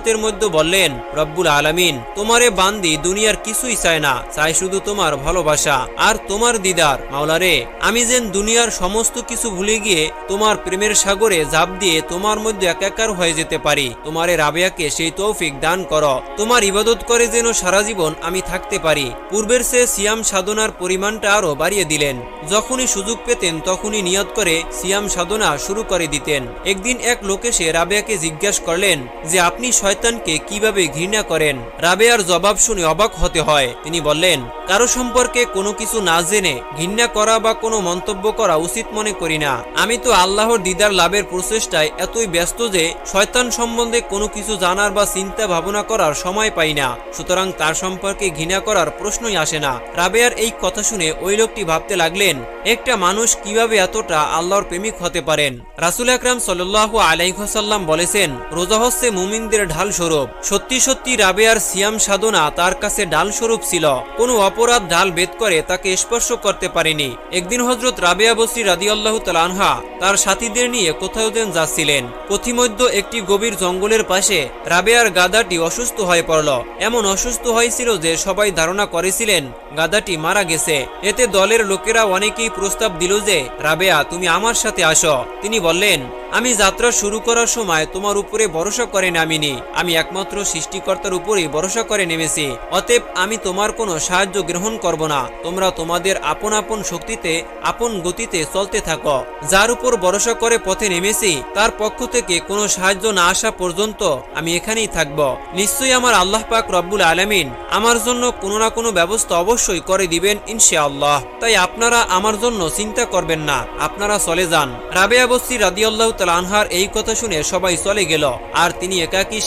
কান্নাকাটির মধ্যে বললেন, রব্বুল আলামিন, তোমারে বান্দি দুনিয়ার কিছুই চায় না, চাই শুধু তোমার ভালোবাসা আর তোমার দিদার। মাওলারে, আমি যেন দুনিয়ার সমস্ত কিছু ভুলে গিয়ে তোমার প্রেমের সাগরে ঝাঁপ দিয়ে তোমার মধ্যে একাকার হয়ে যেতে পারি। তোমারে রাবেয়াকে সেই তৌফিক দান করো। তোমার ইবাদত করে যেন সারা জীবন আমি থাকতে পারি। পূর্বের সে সিয়াম সাধনার পরিমাণটা আরো বাড়িয়ে দিলেন। যখনই সুযোগ পেতেন তখনই নিয়ত করে সিয়াম সাধনা শুরু করে দিতেন। একদিন এক লোক এসে রাবেয়াকে জিজ্ঞাসা করলেন যে আপনি শয়তানকে কিভাবে ঘৃণা করেন। রাবেয়ার জবাব শুনে অবাক হতে হয়। তিনি বললেন, কারো সম্পর্কে কোনো কিছু না জেনে ঘৃণা করা বা কোনো মন্তব্য করা উচিত মনে করি না। আমি তো আল্লাহর দিদার লাভের প্রচেষ্টায় এতই ব্যস্ত যে শয়তান সম্বন্ধে কোনো কিছু জানার বা চিন্তা ভাবনা করার সময় পাই না। সুতরাং তার সম্পর্কে ঘৃণা করার প্রশ্নই আসে না। রাবেয়ার এই কথা শুনে ওই লোকটি ভাবতে লাগলেন, একটা মানুষ কিভাবে এতটা আল্লাহর প্রেমিক হতে পারেন। রাসূল আকরাম সাল্লাল্লাহু আলাইহি ওয়াসাল্লাম বলেছেন, রোজা হচ্ছে মুমিনদের ঢাল স্বরূপ। সত্যি সত্যি রাবেয়ার সিয়াম সাধনা তার কাছে ঢাল স্বরূপ ছিল। কোনো অপরাধ ঢাল ভেদ করে তাকে স্পর্শ করতে পারেনি। একদিন হযরত রাবেয়া বসরি রাদিয়াল্লাহু তাআলা আনহা তার সাথীদের নিয়ে কোথাও যেন যাচ্ছিলেন। পথিমধ্যে একটি গভীর জঙ্গলের পাশে রাবেয়ার গাধাটি অসুস্থ হয়ে পড়ল। এমন অসুস্থ হয়েছিল যে সবাই ধারণা করেছিলেন গাধাটি মারা গেছে। এতে দলের লোকেরা অনেকেই প্রস্তাব দিল যে, রাবেয়া, তুমি আমার সাথে আসো। তিনি বললেন, আমি যাত্রা শুরু করার সময় তোমার উপরে ভরসা করে নামিনি, আমি একমাত্র সৃষ্টিকর্তার উপরেই ভরসা করে নেমেছি। অতএব আমি তোমার কোনো সাহায্য গ্রহণ করব না। তোমরা তোমাদের আপন আপন শক্তিতে আপন গতিতে চলতে থাকো। যার উপর ভরসা করে পথে নেমেছি তার পক্ষ থেকে কোনো সাহায্য না আসা পর্যন্ত আমি এখানেই থাকব। নিশ্চয়ই আমার আল্লাহ পাক রব্বুল আলামিন আমার জন্য কোনো না কোনো ব্যবস্থা অবশ্যই করে দিবেন ইনশাআল্লাহ। তাই আপনারা আমার জন্য চিন্তা করবেন না, আপনারা চলে যান। রাবেয়া বসরি রাদিয়াল্লাহু তাআলা আনহার এই কথা শুনে সবাই চলে গেল আর তিনি একাকী